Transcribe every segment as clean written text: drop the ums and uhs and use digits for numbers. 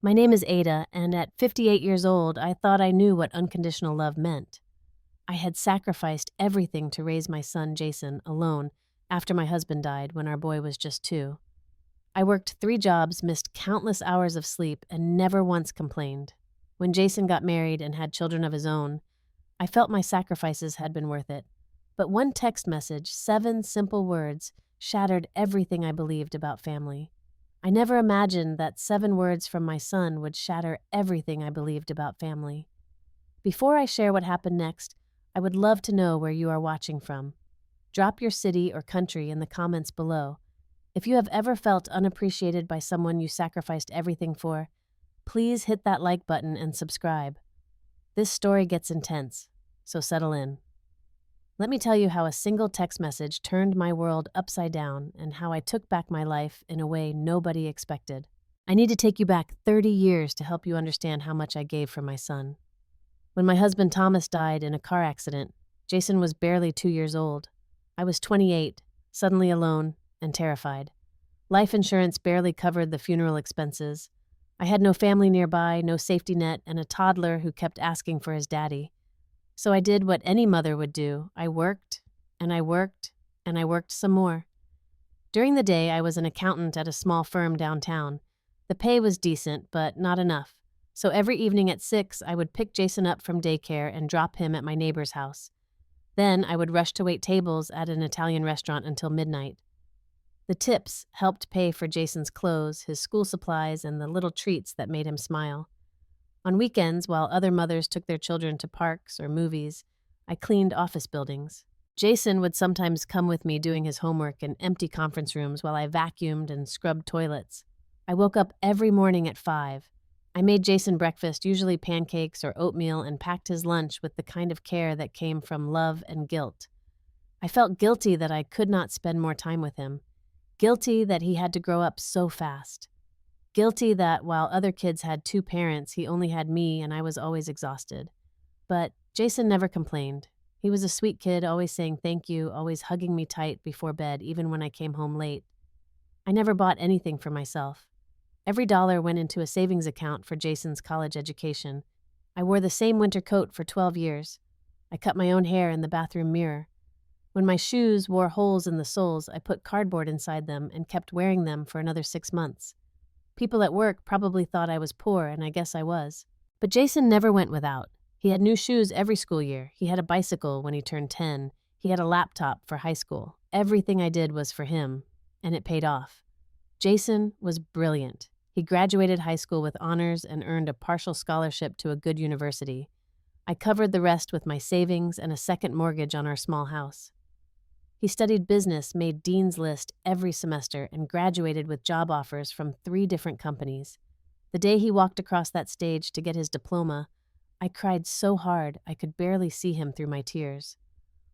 My name is Ada, and at 58 years old, I thought I knew what unconditional love meant. I had sacrificed everything to raise my son, Jason, alone after my husband died when our boy was just 2. I worked 3 jobs, missed countless hours of sleep, and never once complained. When Jason got married and had children of his own, I felt my sacrifices had been worth it. But one text message, 7 simple words, shattered everything I believed about family. I never imagined that 7 words from my son would shatter everything I believed about family. Before I share what happened next, I would love to know where you are watching from. Drop your city or country in the comments below. If you have ever felt unappreciated by someone you sacrificed everything for, please hit that like button and subscribe. This story gets intense, so settle in. Let me tell you how a single text message turned my world upside down and how I took back my life in a way nobody expected. I need to take you back 30 years to help you understand how much I gave for my son. When my husband Thomas died in a car accident, Jason was barely 2 years old. I was 28, suddenly alone, and terrified. Life insurance barely covered the funeral expenses. I had no family nearby, no safety net, and a toddler who kept asking for his daddy. So I did what any mother would do. I worked, and I worked, and I worked some more. During the day, I was an accountant at a small firm downtown. The pay was decent, but not enough. So every evening at 6, I would pick Jason up from daycare and drop him at my neighbor's house. Then I would rush to wait tables at an Italian restaurant until midnight. The tips helped pay for Jason's clothes, his school supplies, and the little treats that made him smile. On weekends, while other mothers took their children to parks or movies, I cleaned office buildings. Jason would sometimes come with me doing his homework in empty conference rooms while I vacuumed and scrubbed toilets. I woke up every morning at 5. I made Jason breakfast, usually pancakes or oatmeal, and packed his lunch with the kind of care that came from love and guilt. I felt guilty that I could not spend more time with him. Guilty that he had to grow up so fast. Guilty that while other kids had 2 parents, he only had me and I was always exhausted. But Jason never complained. He was a sweet kid, always saying thank you, always hugging me tight before bed, even when I came home late. I never bought anything for myself. Every dollar went into a savings account for Jason's college education. I wore the same winter coat for 12 years. I cut my own hair in the bathroom mirror. When my shoes wore holes in the soles, I put cardboard inside them and kept wearing them for another 6 months. People at work probably thought I was poor, and I guess I was. But Jason never went without. He had new shoes every school year. He had a bicycle when he turned 10. He had a laptop for high school. Everything I did was for him, and it paid off. Jason was brilliant. He graduated high school with honors and earned a partial scholarship to a good university. I covered the rest with my savings and a second mortgage on our small house. He studied business, made Dean's List every semester, and graduated with job offers from 3 different companies. The day he walked across that stage to get his diploma, I cried so hard I could barely see him through my tears.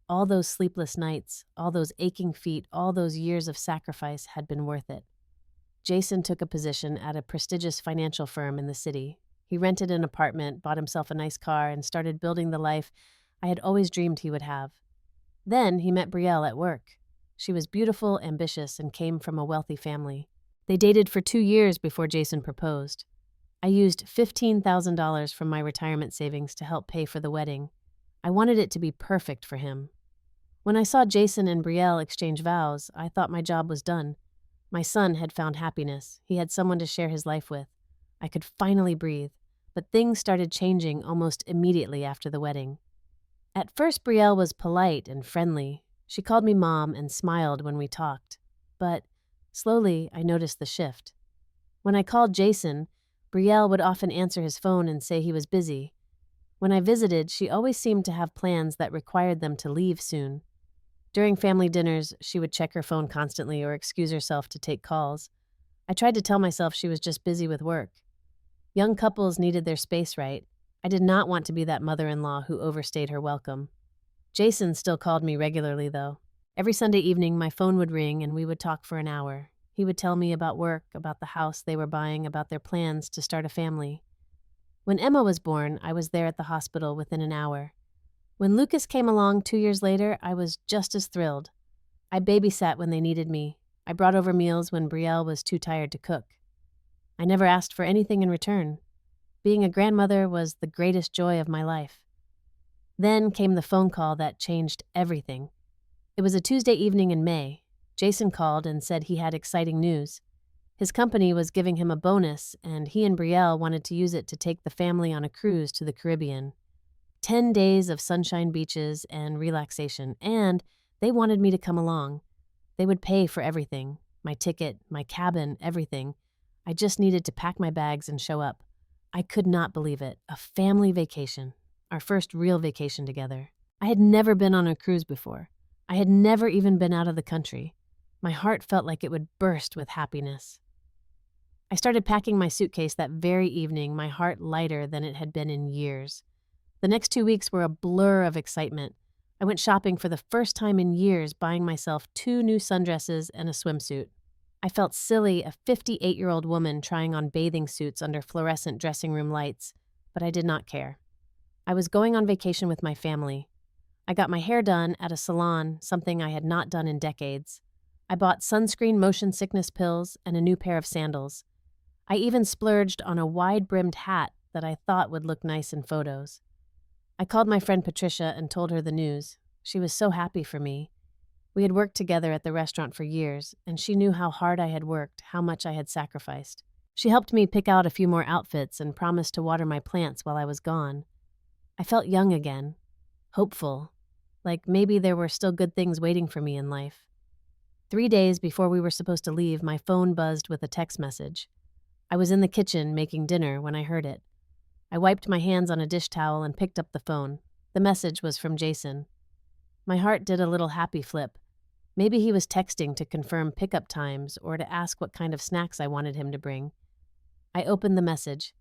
All those sleepless nights, all those aching feet, all those years of sacrifice had been worth it. Jason took a position at a prestigious financial firm in the city. He rented an apartment, bought himself a nice car, and started building the life I had always dreamed he would have. Then he met Brielle at work. She was beautiful, ambitious, and came from a wealthy family. They dated for 2 years before Jason proposed. I used $15,000 from my retirement savings to help pay for the wedding. I wanted it to be perfect for him. When I saw Jason and Brielle exchange vows, I thought my job was done. My son had found happiness. He had someone to share his life with. I could finally breathe, but things started changing almost immediately after the wedding. At first, Brielle was polite and friendly. She called me Mom and smiled when we talked. But slowly, I noticed the shift. When I called Jason, Brielle would often answer his phone and say he was busy. When I visited, she always seemed to have plans that required them to leave soon. During family dinners, she would check her phone constantly or excuse herself to take calls. I tried to tell myself she was just busy with work. Young couples needed their space right. I did not want to be that mother-in-law who overstayed her welcome. Jason still called me regularly, though. Every Sunday evening, my phone would ring and we would talk for an hour. He would tell me about work, about the house they were buying, about their plans to start a family. When Emma was born, I was there at the hospital within an hour. When Lucas came along 2 years later, I was just as thrilled. I babysat when they needed me. I brought over meals when Brielle was too tired to cook. I never asked for anything in return. Being a grandmother was the greatest joy of my life. Then came the phone call that changed everything. It was a Tuesday evening in May. Jason called and said he had exciting news. His company was giving him a bonus, and he and Brielle wanted to use it to take the family on a cruise to the Caribbean. 10 days of sunshine beaches and relaxation, and they wanted me to come along. They would pay for everything, my ticket, my cabin, everything. I just needed to pack my bags and show up. I could not believe it. A family vacation. Our first real vacation together. I had never been on a cruise before. I had never even been out of the country. My heart felt like it would burst with happiness. I started packing my suitcase that very evening, my heart lighter than it had been in years. The next 2 weeks were a blur of excitement. I went shopping for the first time in years, buying myself 2 new sundresses and a swimsuit. I felt silly, a 58-year-old woman trying on bathing suits under fluorescent dressing room lights, but I did not care. I was going on vacation with my family. I got my hair done at a salon, something I had not done in decades. I bought sunscreen motion sickness pills and a new pair of sandals. I even splurged on a wide-brimmed hat that I thought would look nice in photos. I called my friend Patricia and told her the news. She was so happy for me. We had worked together at the restaurant for years, and she knew how hard I had worked, how much I had sacrificed. She helped me pick out a few more outfits and promised to water my plants while I was gone. I felt young again, hopeful, like maybe there were still good things waiting for me in life. 3 days before we were supposed to leave, my phone buzzed with a text message. I was in the kitchen making dinner when I heard it. I wiped my hands on a dish towel and picked up the phone. The message was from Jason. My heart did a little happy flip. Maybe he was texting to confirm pickup times or to ask what kind of snacks I wanted him to bring. I opened the message.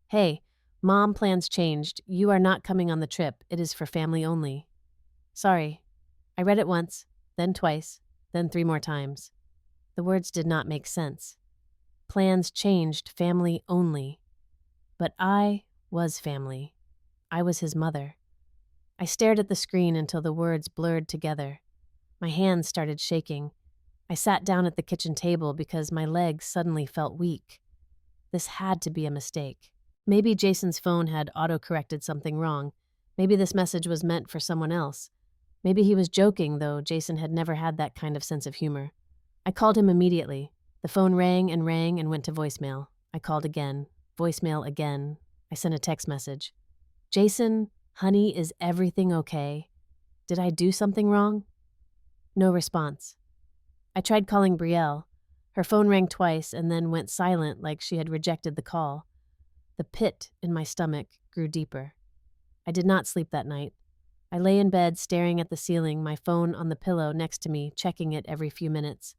Hey, Mom, plans changed. You are not coming on the trip. It is for family only. Sorry. I read it once, then twice, then 3 more times. The words did not make sense. Plans changed, family only. But I was family. I was his mother. I stared at the screen until the words blurred together. My hands started shaking. I sat down at the kitchen table because my legs suddenly felt weak. This had to be a mistake. Maybe Jason's phone had auto-corrected something wrong. Maybe this message was meant for someone else. Maybe he was joking, though Jason had never had that kind of sense of humor. I called him immediately. The phone rang and went to voicemail. I called again. Voicemail again. I sent a text message. Jason, honey, is everything okay? Did I do something wrong? No response. I tried calling Brielle. Her phone rang twice and then went silent like she had rejected the call. The pit in my stomach grew deeper. I did not sleep that night. I lay in bed staring at the ceiling, my phone on the pillow next to me, checking it every few minutes.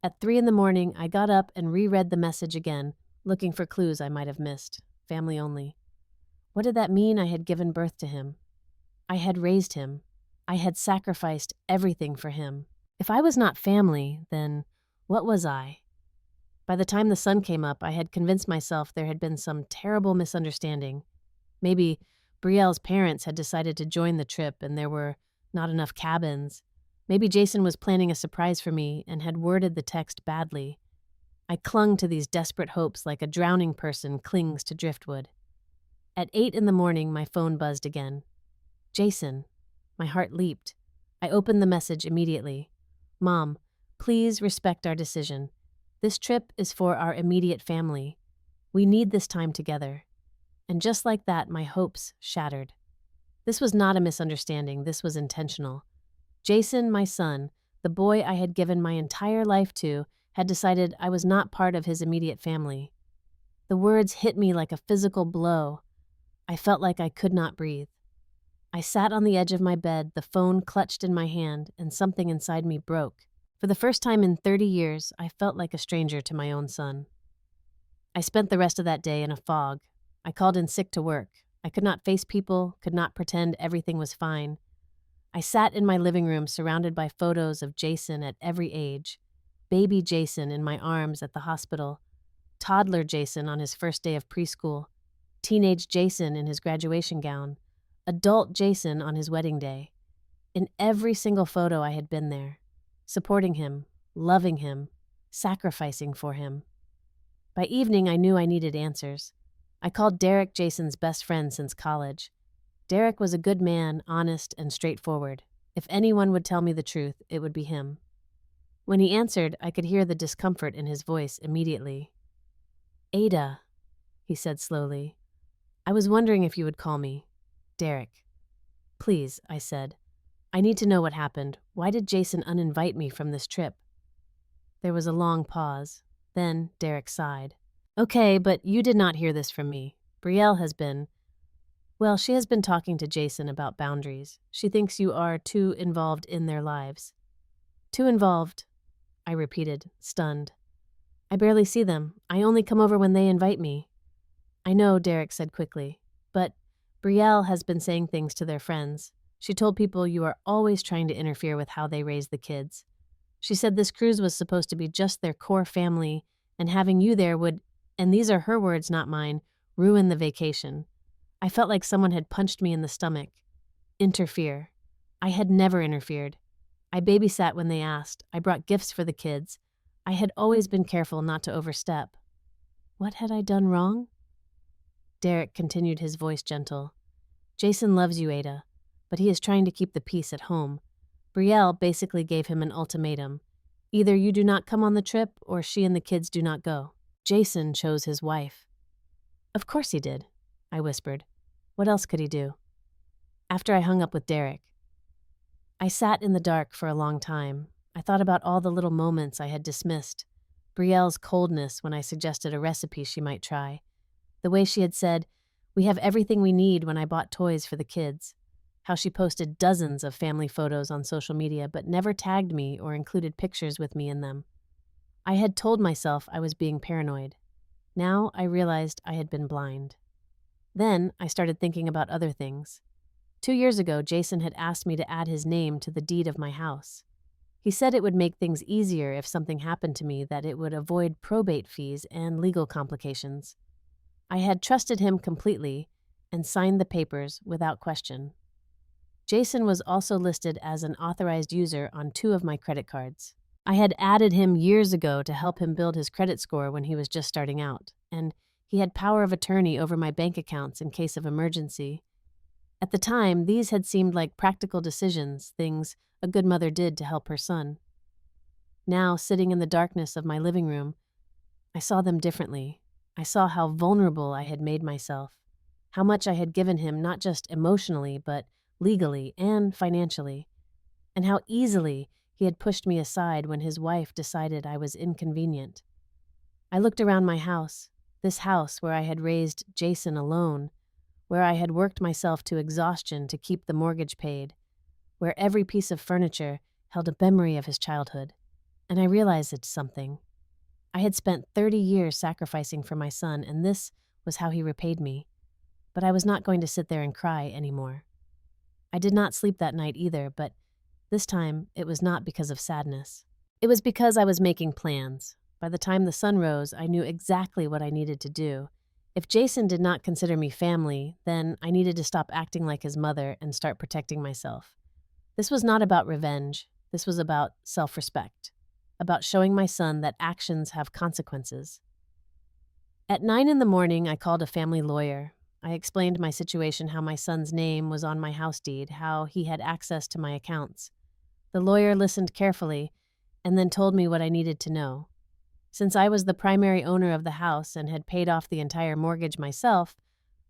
At 3 a.m, I got up and reread the message again, looking for clues I might have missed. Family only. What did that mean? I had given birth to him. I had raised him. I had sacrificed everything for him. If I was not family, then what was I? By the time the sun came up, I had convinced myself there had been some terrible misunderstanding. Maybe Brielle's parents had decided to join the trip and there were not enough cabins. Maybe Jason was planning a surprise for me and had worded the text badly. I clung to these desperate hopes like a drowning person clings to driftwood. At 8 a.m, my phone buzzed again. Jason. My heart leaped. I opened the message immediately. Mom, please respect our decision. This trip is for our immediate family. We need this time together. And just like that, my hopes shattered. This was not a misunderstanding. This was intentional. Jason, my son, the boy I had given my entire life to, had decided I was not part of his immediate family. The words hit me like a physical blow. I felt like I could not breathe. I sat on the edge of my bed, the phone clutched in my hand, and something inside me broke. For the first time in 30 years, I felt like a stranger to my own son. I spent the rest of that day in a fog. I called in sick to work. I could not face people, could not pretend everything was fine. I sat in my living room surrounded by photos of Jason at every age. Baby Jason in my arms at the hospital. Toddler Jason on his first day of preschool. Teenage Jason in his graduation gown. Adult Jason on his wedding day. In every single photo I had been there. Supporting him, loving him, sacrificing for him. By evening, I knew I needed answers. I called Derek, Jason's best friend since college. Derek was a good man, honest and straightforward. If anyone would tell me the truth, it would be him. When he answered, I could hear the discomfort in his voice immediately. "Ada," he said slowly, "I was wondering if you would call me." "Derek." "Please," I said. "I need to know what happened. Why did Jason uninvite me from this trip?" There was a long pause. Then Derek sighed. "Okay, but you did not hear this from me. Brielle has been... Well, she has been talking to Jason about boundaries. She thinks you are too involved in their lives." "Too involved," I repeated, stunned. "I barely see them. I only come over when they invite me." "I know," Derek said quickly, "but Brielle has been saying things to their friends. She told people you are always trying to interfere with how they raise the kids. She said this cruise was supposed to be just their core family, and having you there would, and these are her words, not mine, ruin the vacation. I felt like someone had punched me in the stomach. Interfere. I had never interfered. I babysat when they asked. I brought gifts for the kids. I had always been careful not to overstep. What had I done wrong?" Derek continued, his voice gentle. "Jason loves you, Ada, but he is trying to keep the peace at home. Brielle basically gave him an ultimatum. Either you do not come on the trip, or she and the kids do not go. Jason chose his wife." "Of course he did," I whispered. "What else could he do?" After I hung up with Derek, I sat in the dark for a long time. I thought about all the little moments I had dismissed. Brielle's coldness when I suggested a recipe she might try. The way she had said, "We have everything we need," when I bought toys for the kids. How she posted dozens of family photos on social media but never tagged me or included pictures with me in them. I had told myself I was being paranoid. Now I realized I had been blind. Then I started thinking about other things. 2 years ago, Jason had asked me to add his name to the deed of my house. He said it would make things easier if something happened to me, that it would avoid probate fees and legal complications. I had trusted him completely and signed the papers without question. Jason was also listed as an authorized user on 2 of my credit cards. I had added him years ago to help him build his credit score when he was just starting out, and he had power of attorney over my bank accounts in case of emergency. At the time, these had seemed like practical decisions, things a good mother did to help her son. Now, sitting in the darkness of my living room, I saw them differently. I saw how vulnerable I had made myself, how much I had given him, not just emotionally, but legally and financially, and how easily he had pushed me aside when his wife decided I was inconvenient. I looked around my house, this house where I had raised Jason alone, where I had worked myself to exhaustion to keep the mortgage paid, where every piece of furniture held a memory of his childhood, and I realized something. I had spent 30 years sacrificing for my son, and this was how he repaid me. But I was not going to sit there and cry anymore. I did not sleep that night either, but this time it was not because of sadness. It was because I was making plans. By the time the sun rose, I knew exactly what I needed to do. If Jason did not consider me family, then I needed to stop acting like his mother and start protecting myself. This was not about revenge. This was about self-respect, about showing my son that actions have consequences. At 9 in the morning, I called a family lawyer. I explained my situation, how my son's name was on my house deed, how he had access to my accounts. The lawyer listened carefully and then told me what I needed to know. Since I was the primary owner of the house and had paid off the entire mortgage myself,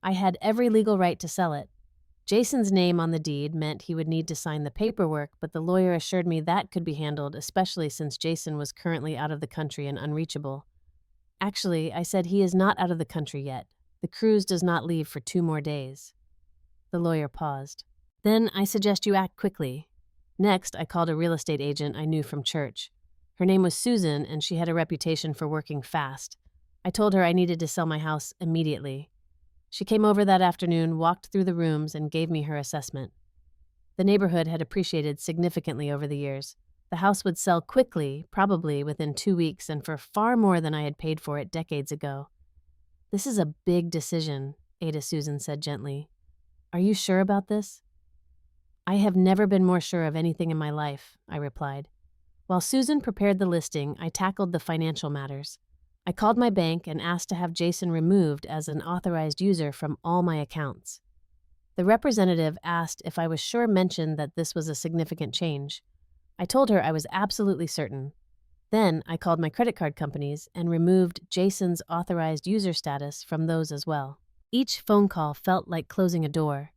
I had every legal right to sell it. Jason's name on the deed meant he would need to sign the paperwork, but the lawyer assured me that could be handled, especially since Jason was currently out of the country and unreachable. Actually, I said, he is not out of the country yet. The cruise does not leave for 2 more days. The lawyer paused. Then I suggest you act quickly. Next, I called a real estate agent I knew from church. Her name was Susan, and she had a reputation for working fast. I told her I needed to sell my house immediately. She came over that afternoon, walked through the rooms, and gave me her assessment. The neighborhood had appreciated significantly over the years. The house would sell quickly, probably within 2 weeks, and for far more than I had paid for it decades ago. "This is a big decision," Ada Susan said gently. "Are you sure about this?" "I have never been more sure of anything in my life," I replied. While Susan prepared the listing, I tackled the financial matters. I called my bank and asked to have Jason removed as an authorized user from all my accounts. The representative asked if I was sure mentioned that this was a significant change. I told her I was absolutely certain. Then I called my credit card companies and removed Jason's authorized user status from those as well. Each phone call felt like closing a door.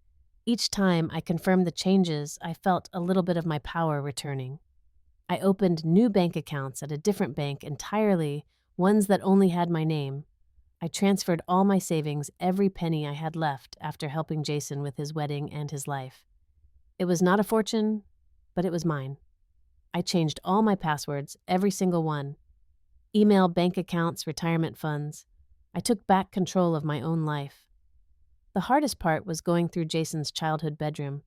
Each time I confirmed the changes, I felt a little bit of my power returning. I opened new bank accounts at a different bank entirely, ones that only had my name. I transferred all my savings, every penny I had left after helping Jason with his wedding and his life. It was not a fortune, but it was mine. I changed all my passwords, every single one. Email, bank accounts, retirement funds. I took back control of my own life. The hardest part was going through Jason's childhood bedroom.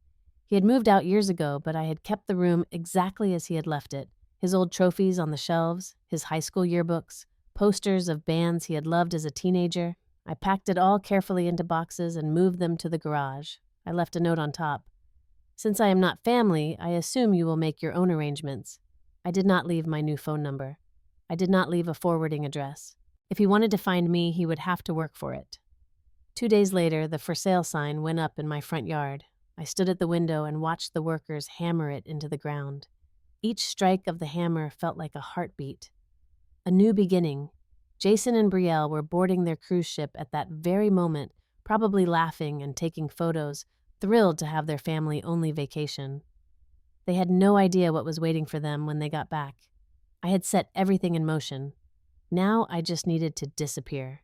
He had moved out years ago, but I had kept the room exactly as he had left it. His old trophies on the shelves, his high school yearbooks, posters of bands he had loved as a teenager. I packed it all carefully into boxes and moved them to the garage. I left a note on top. Since I am not family, I assume you will make your own arrangements. I did not leave my new phone number. I did not leave a forwarding address. If he wanted to find me, he would have to work for it. 2 days later, the for sale sign went up in my front yard. I stood at the window and watched the workers hammer it into the ground. Each strike of the hammer felt like a heartbeat. A new beginning. Jason and Brielle were boarding their cruise ship at that very moment, probably laughing and taking photos, thrilled to have their family-only vacation. They had no idea what was waiting for them when they got back. I had set everything in motion. Now I just needed to disappear.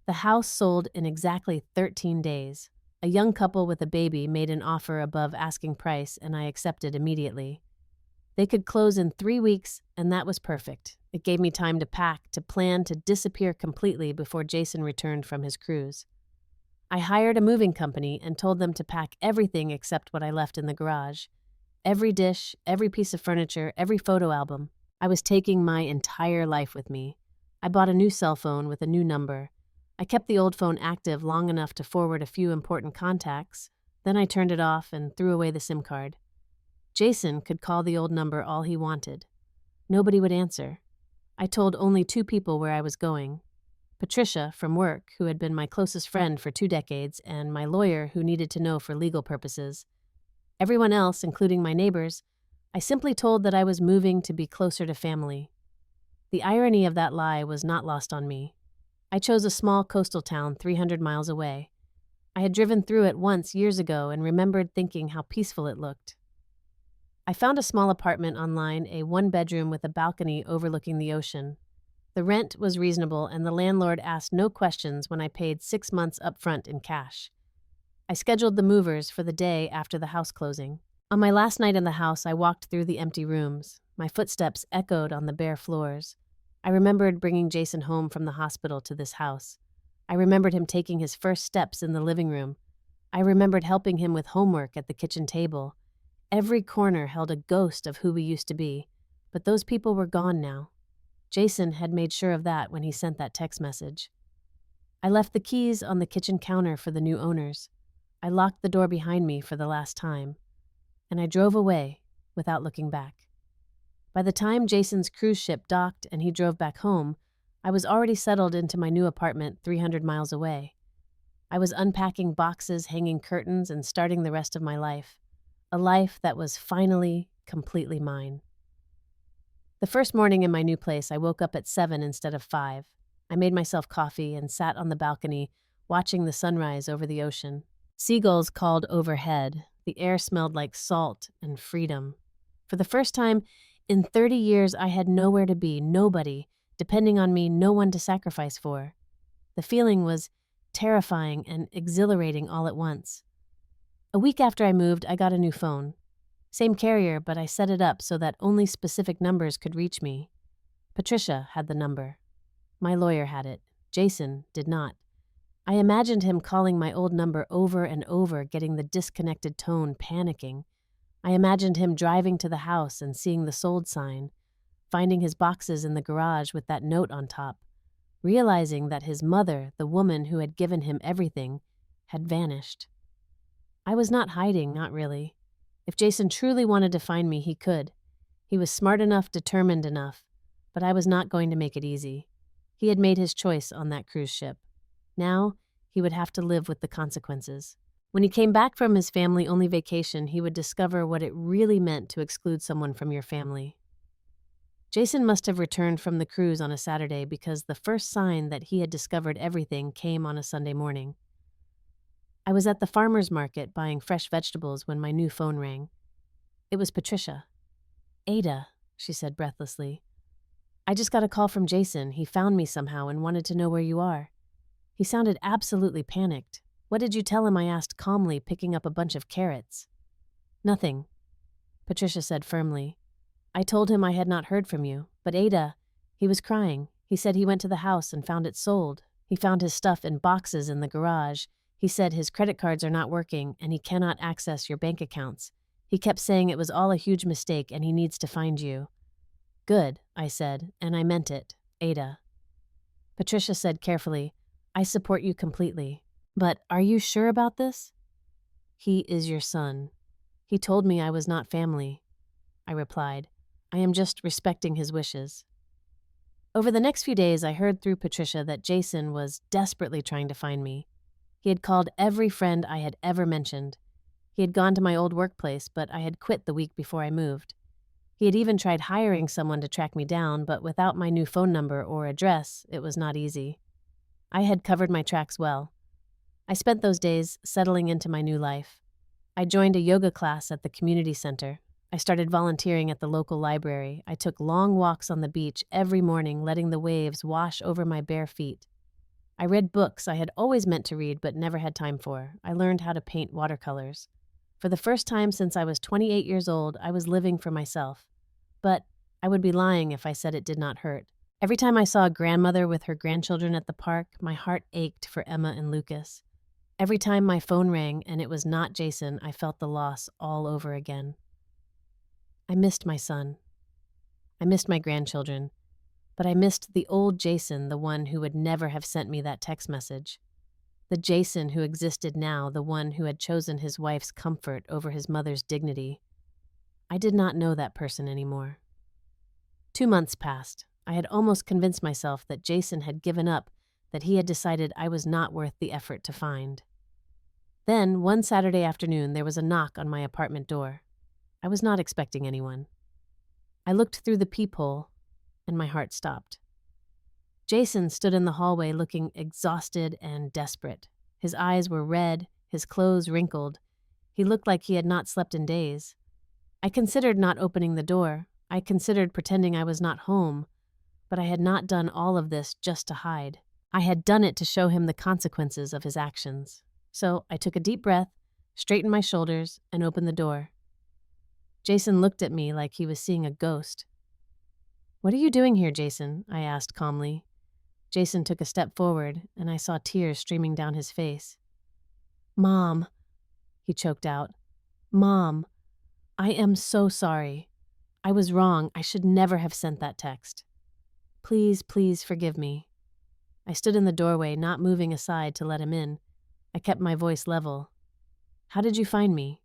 The house sold in exactly 13 days. A young couple with a baby made an offer above asking price, and I accepted immediately. They could close in 3 weeks, and that was perfect. It gave me time to pack, to plan, to disappear completely before Jason returned from his cruise. I hired a moving company and told them to pack everything except what I left in the garage. Every dish, every piece of furniture, every photo album. I was taking my entire life with me. I bought a new cell phone with a new number. I kept the old phone active long enough to forward a few important contacts. Then I turned it off and threw away the SIM card. Jason could call the old number all he wanted. Nobody would answer. I told only 2 people where I was going. Patricia, from work, who had been my closest friend for 2 decades, and my lawyer, who needed to know for legal purposes. Everyone else, including my neighbors, I simply told that I was moving to be closer to family. The irony of that lie was not lost on me. I chose a small coastal town 300 miles away. I had driven through it once years ago and remembered thinking how peaceful it looked. I found a small apartment online, a 1-bedroom with a balcony overlooking the ocean. The rent was reasonable, and the landlord asked no questions when I paid 6 months up front in cash. I scheduled the movers for the day after the house closing. On my last night in the house, I walked through the empty rooms. My footsteps echoed on the bare floors. I remembered bringing Jason home from the hospital to this house. I remembered him taking his first steps in the living room. I remembered helping him with homework at the kitchen table. Every corner held a ghost of who we used to be, but those people were gone now. Jason had made sure of that when he sent that text message. I left the keys on the kitchen counter for the new owners. I locked the door behind me for the last time, and I drove away without looking back. By the time Jason's cruise ship docked and he drove back home, I was already settled into my new apartment 300 miles away. I was unpacking boxes, hanging curtains, and starting the rest of my life. A life that was finally completely mine. The first morning in my new place, I woke up at 7 instead of 5. I made myself coffee and sat on the balcony, watching the sunrise over the ocean. Seagulls called overhead. The air smelled like salt and freedom. For the first time in 30 years, I had nowhere to be, nobody, depending on me, no one to sacrifice for. The feeling was terrifying and exhilarating all at once. A week after I moved, I got a new phone. Same carrier, but I set it up so that only specific numbers could reach me. Patricia had the number. My lawyer had it. Jason did not. I imagined him calling my old number over and over, getting the disconnected tone, panicking. I imagined him driving to the house and seeing the sold sign, finding his boxes in the garage with that note on top, realizing that his mother, the woman who had given him everything, had vanished. I was not hiding, not really. If Jason truly wanted to find me, he could. He was smart enough, determined enough, but I was not going to make it easy. He had made his choice on that cruise ship. Now, he would have to live with the consequences. When he came back from his family-only vacation, he would discover what it really meant to exclude someone from your family. Jason must have returned from the cruise on a Saturday because the first sign that he had discovered everything came on a Sunday morning. I was at the farmer's market buying fresh vegetables when my new phone rang. It was Patricia. "Ada," she said breathlessly. "I just got a call from Jason. He found me somehow and wanted to know where you are." He sounded absolutely panicked. "What did you tell him?" I asked calmly, picking up a bunch of carrots. "Nothing," Patricia said firmly. "I told him I had not heard from you, but Ada, he was crying. He said he went to the house and found it sold. He found his stuff in boxes in the garage. He said his credit cards are not working and he cannot access your bank accounts. He kept saying it was all a huge mistake and he needs to find you." "Good," I said, and I meant it, Ada. Patricia said carefully, "I support you completely. But are you sure about this?" "He is your son. He told me I was not family," I replied. "I am just respecting his wishes." Over the next few days, I heard through Patricia that Jason was desperately trying to find me. He had called every friend I had ever mentioned. He had gone to my old workplace, but I had quit the week before I moved. He had even tried hiring someone to track me down, but without my new phone number or address, it was not easy. I had covered my tracks well. I spent those days settling into my new life. I joined a yoga class at the community center. I started volunteering at the local library. I took long walks on the beach every morning, letting the waves wash over my bare feet. I read books I had always meant to read but never had time for. I learned how to paint watercolors. For the first time since I was 28 years old, I was living for myself. But I would be lying if I said it did not hurt. Every time I saw a grandmother with her grandchildren at the park, my heart ached for Emma and Lucas. Every time my phone rang and it was not Jason, I felt the loss all over again. I missed my son. I missed my grandchildren. But I missed the old Jason, the one who would never have sent me that text message. The Jason who existed now, the one who had chosen his wife's comfort over his mother's dignity. I did not know that person anymore. 2 months passed. I had almost convinced myself that Jason had given up, that he had decided I was not worth the effort to find. Then, one Saturday afternoon, there was a knock on my apartment door. I was not expecting anyone. I looked through the peephole, and my heart stopped. Jason stood in the hallway looking exhausted and desperate. His eyes were red, his clothes wrinkled. He looked like he had not slept in days. I considered not opening the door. I considered pretending I was not home. But I had not done all of this just to hide. I had done it to show him the consequences of his actions. So I took a deep breath, straightened my shoulders, and opened the door. Jason looked at me like he was seeing a ghost. "What are you doing here, Jason?" I asked calmly. Jason took a step forward, and I saw tears streaming down his face. "Mom," he choked out. "Mom, I am so sorry. I was wrong. I should never have sent that text. Please, please forgive me." I stood in the doorway, not moving aside to let him in. I kept my voice level. "How did you find me?"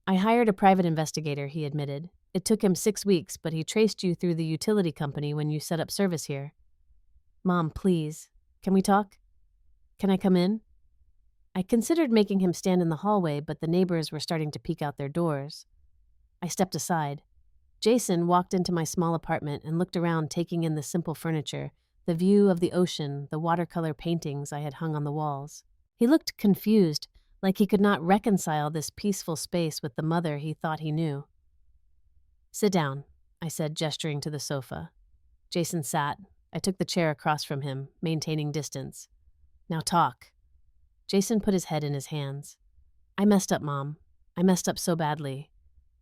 "I hired a private investigator," he admitted. "It took him 6 weeks, but he traced you through the utility company when you set up service here." "Mom, please. Can we talk? Can I come in?" I considered making him stand in the hallway, but the neighbors were starting to peek out their doors. I stepped aside. Jason walked into my small apartment and looked around, taking in the simple furniture, the view of the ocean, the watercolor paintings I had hung on the walls. He looked confused, like he could not reconcile this peaceful space with the mother he thought he knew. "Sit down," I said, gesturing to the sofa. Jason sat. I took the chair across from him, maintaining distance. "Now talk." Jason put his head in his hands. "I messed up, Mom. I messed up so badly.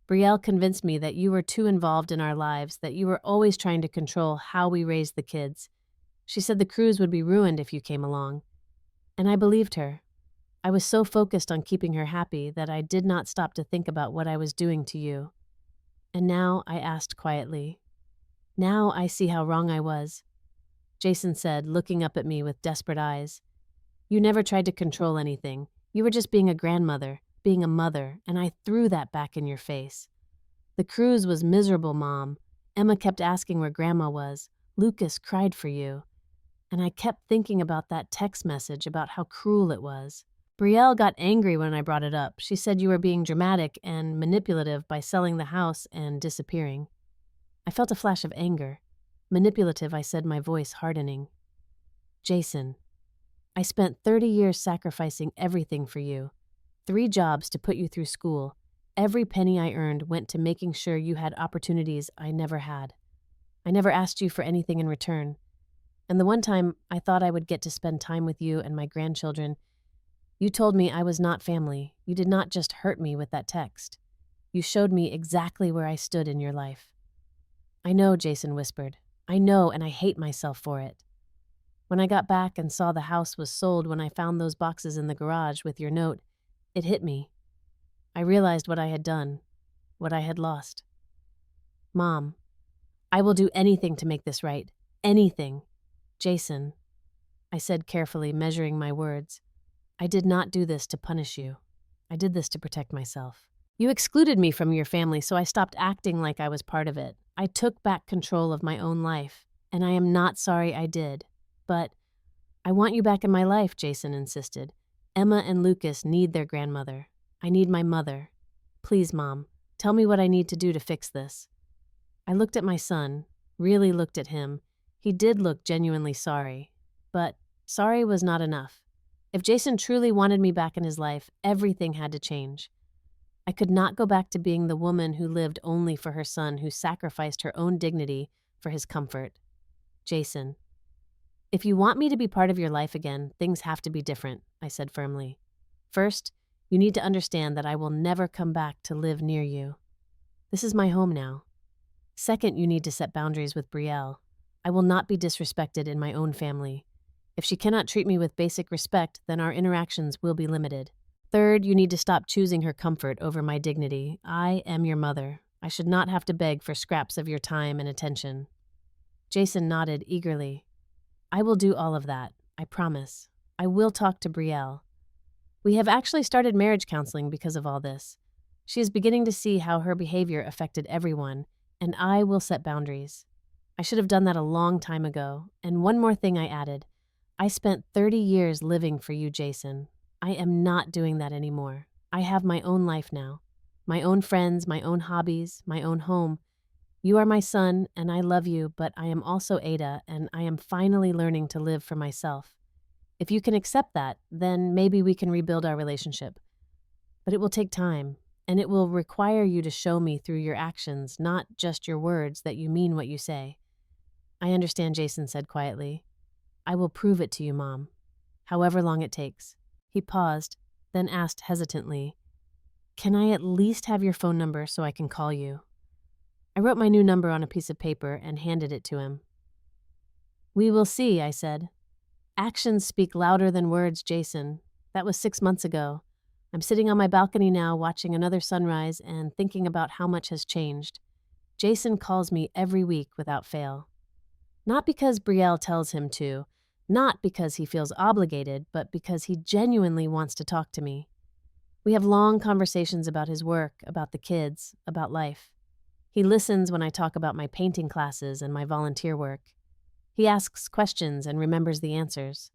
Brielle convinced me that you were too involved in our lives, that you were always trying to control how we raised the kids. She said the cruise would be ruined if you came along. And I believed her. I was so focused on keeping her happy that I did not stop to think about what I was doing to you. And now," I asked quietly, "now I see how wrong I was." Jason said, looking up at me with desperate eyes. "You never tried to control anything. You were just being a grandmother, being a mother, and I threw that back in your face. The cruise was miserable, Mom. Emma kept asking where Grandma was. Lucas cried for you. And I kept thinking about that text message, about how cruel it was. Brielle got angry when I brought it up. She said you were being dramatic and manipulative by selling the house and disappearing. I felt a flash of anger. Manipulative, I said, my voice hardening. Jason, I spent 30 years sacrificing everything for you. 3 jobs to put you through school. Every penny I earned went to making sure you had opportunities I never had. I never asked you for anything in return. And the one time I thought I would get to spend time with you and my grandchildren, you told me I was not family. You did not just hurt me with that text. You showed me exactly where I stood in your life. I know, Jason whispered. I know, and I hate myself for it. When I got back and saw the house was sold, when I found those boxes in the garage with your note, it hit me. I realized what I had done, what I had lost. Mom, I will do anything to make this right. Anything. Jason, I said carefully, measuring my words, I did not do this to punish you. I did this to protect myself. You excluded me from your family, so I stopped acting like I was part of it. I took back control of my own life, and I am not sorry I did. But I want you back in my life, Jason insisted. Emma and Lucas need their grandmother. I need my mother. Please, Mom, tell me what I need to do to fix this. I looked at my son, really looked at him. He did look genuinely sorry, but sorry was not enough. If Jason truly wanted me back in his life, everything had to change. I could not go back to being the woman who lived only for her son, who sacrificed her own dignity for his comfort. Jason, if you want me to be part of your life again, things have to be different, I said firmly. First, you need to understand that I will never come back to live near you. This is my home now. Second, you need to set boundaries with Brielle. I will not be disrespected in my own family. If she cannot treat me with basic respect, then our interactions will be limited. Third, you need to stop choosing her comfort over my dignity. I am your mother. I should not have to beg for scraps of your time and attention. Jason nodded eagerly. I will do all of that, I promise. I will talk to Brielle. We have actually started marriage counseling because of all this. She is beginning to see how her behavior affected everyone, and I will set boundaries. I should have done that a long time ago. And one more thing I added. I spent 30 years living for you, Jason. I am not doing that anymore. I have my own life now. My own friends, my own hobbies, my own home. You are my son, and I love you, but I am also Ada, and I am finally learning to live for myself. If you can accept that, then maybe we can rebuild our relationship. But it will take time, and it will require you to show me through your actions, not just your words, that you mean what you say. I understand, Jason said quietly. I will prove it to you, Mom, however long it takes. He paused, then asked hesitantly, Can I at least have your phone number so I can call you? I wrote my new number on a piece of paper and handed it to him. We will see, I said. Actions speak louder than words, Jason. That was 6 months ago. I'm sitting on my balcony now watching another sunrise and thinking about how much has changed. Jason calls me every week without fail. Not because Brielle tells him to, not because he feels obligated, but because he genuinely wants to talk to me. We have long conversations about his work, about the kids, about life. He listens when I talk about my painting classes and my volunteer work. He asks questions and remembers the answers.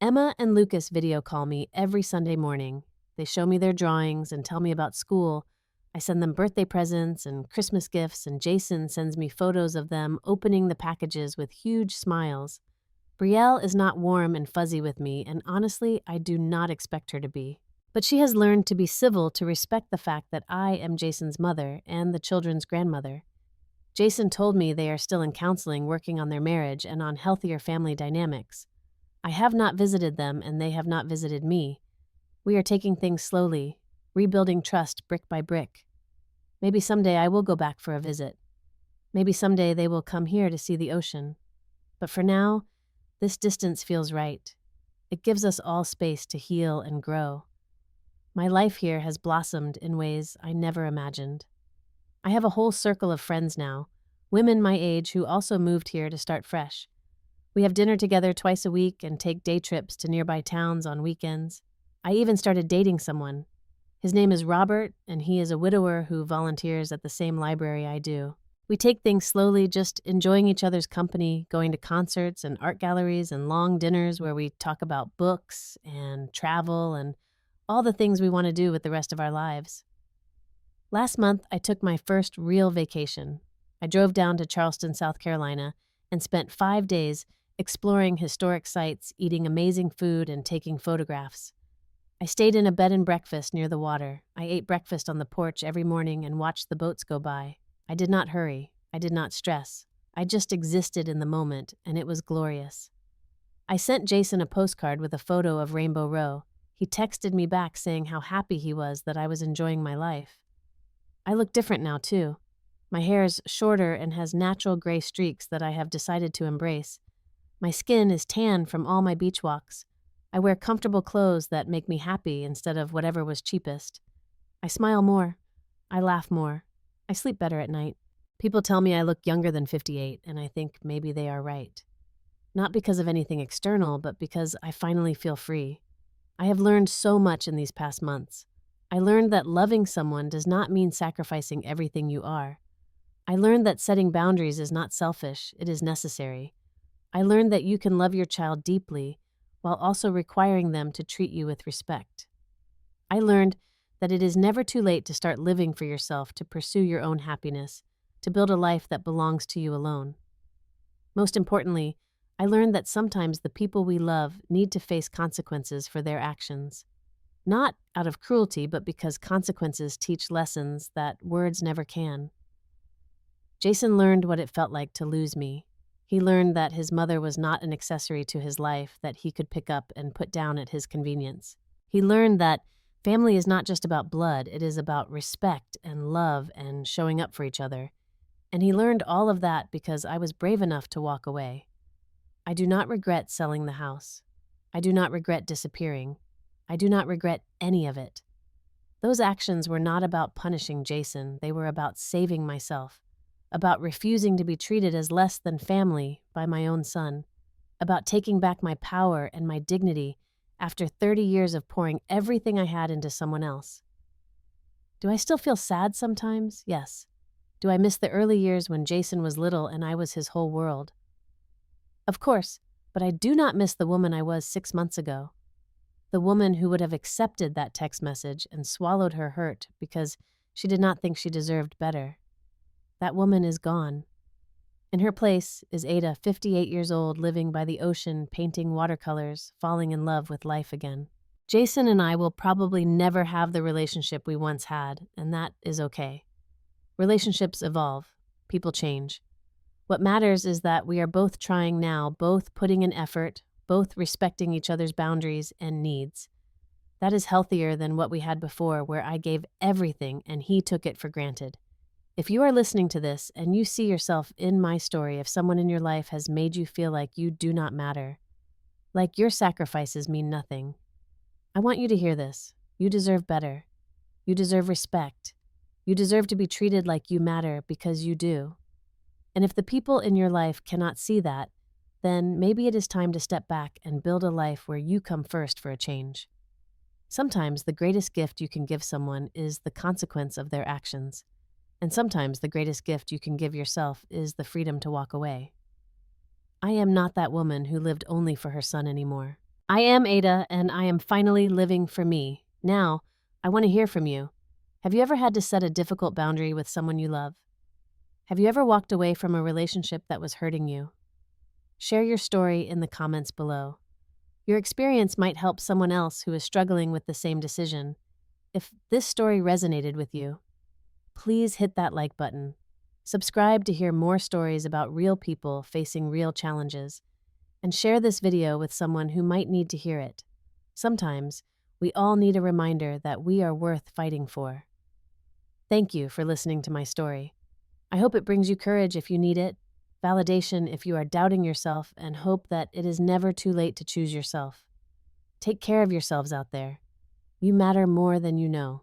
Emma and Lucas video call me every Sunday morning. They show me their drawings and tell me about school. I send them birthday presents and Christmas gifts, and Jason sends me photos of them opening the packages with huge smiles. Brielle is not warm and fuzzy with me, and honestly, I do not expect her to be. But she has learned to be civil, to respect the fact that I am Jason's mother and the children's grandmother. Jason told me they are still in counseling, working on their marriage and on healthier family dynamics. I have not visited them, and they have not visited me. We are taking things slowly, rebuilding trust brick by brick. Maybe someday I will go back for a visit. Maybe someday they will come here to see the ocean. But for now, this distance feels right. It gives us all space to heal and grow. My life here has blossomed in ways I never imagined. I have a whole circle of friends now, women my age who also moved here to start fresh. We have dinner together twice a week and take day trips to nearby towns on weekends. I even started dating someone. His name is Robert, and he is a widower who volunteers at the same library I do. We take things slowly, just enjoying each other's company, going to concerts and art galleries and long dinners where we talk about books and travel and all the things we want to do with the rest of our lives. Last month, I took my first real vacation. I drove down to Charleston, South Carolina, and spent 5 days exploring historic sites, eating amazing food, and taking photographs. I stayed in a bed and breakfast near the water. I ate breakfast on the porch every morning and watched the boats go by. I did not hurry. I did not stress. I just existed in the moment, and it was glorious. I sent Jason a postcard with a photo of Rainbow Row. He texted me back saying how happy he was that I was enjoying my life. I look different now, too. My hair is shorter and has natural gray streaks that I have decided to embrace. My skin is tan from all my beach walks. I wear comfortable clothes that make me happy instead of whatever was cheapest. I smile more. I laugh more. I sleep better at night. People tell me I look younger than 58, and I think maybe they are right. Not because of anything external, but because I finally feel free. I have learned so much in these past months. I learned that loving someone does not mean sacrificing everything you are. I learned that setting boundaries is not selfish, it is necessary. I learned that you can love your child deeply while also requiring them to treat you with respect. I learned that it is never too late to start living for yourself, to pursue your own happiness, to build a life that belongs to you alone. Most importantly, I learned that sometimes the people we love need to face consequences for their actions. Not out of cruelty, but because consequences teach lessons that words never can. Jason learned what it felt like to lose me. He learned that his mother was not an accessory to his life that he could pick up and put down at his convenience. He learned that family is not just about blood, it is about respect and love and showing up for each other. And he learned all of that because I was brave enough to walk away. I do not regret selling the house. I do not regret disappearing. I do not regret any of it. Those actions were not about punishing Jason, they were about saving myself, about refusing to be treated as less than family by my own son, about taking back my power and my dignity after 30 years of pouring everything I had into someone else. Do I still feel sad sometimes? Yes. Do I miss the early years when Jason was little and I was his whole world? Of course, but I do not miss the woman I was 6 months ago. The woman who would have accepted that text message and swallowed her hurt because she did not think she deserved better. That woman is gone. In her place is Ada, 58 years old, living by the ocean, painting watercolors, falling in love with life again. Jason and I will probably never have the relationship we once had, and that is okay. Relationships evolve. People change. What matters is that we are both trying now, both putting in effort, both respecting each other's boundaries and needs. That is healthier than what we had before, where I gave everything and he took it for granted. If you are listening to this and you see yourself in my story, if someone in your life has made you feel like you do not matter, like your sacrifices mean nothing, I want you to hear this. You deserve better. You deserve respect. You deserve to be treated like you matter because you do. And if the people in your life cannot see that, then maybe it is time to step back and build a life where you come first for a change. Sometimes the greatest gift you can give someone is the consequence of their actions. And sometimes the greatest gift you can give yourself is the freedom to walk away. I am not that woman who lived only for her son anymore. I am Ada, and I am finally living for me. Now, I want to hear from you. Have you ever had to set a difficult boundary with someone you love? Have you ever walked away from a relationship that was hurting you? Share your story in the comments below. Your experience might help someone else who is struggling with the same decision. If this story resonated with you, please hit that like button. Subscribe to hear more stories about real people facing real challenges. And share this video with someone who might need to hear it. Sometimes, we all need a reminder that we are worth fighting for. Thank you for listening to my story. I hope it brings you courage if you need it, validation if you are doubting yourself, and hope that it is never too late to choose yourself. Take care of yourselves out there. You matter more than you know.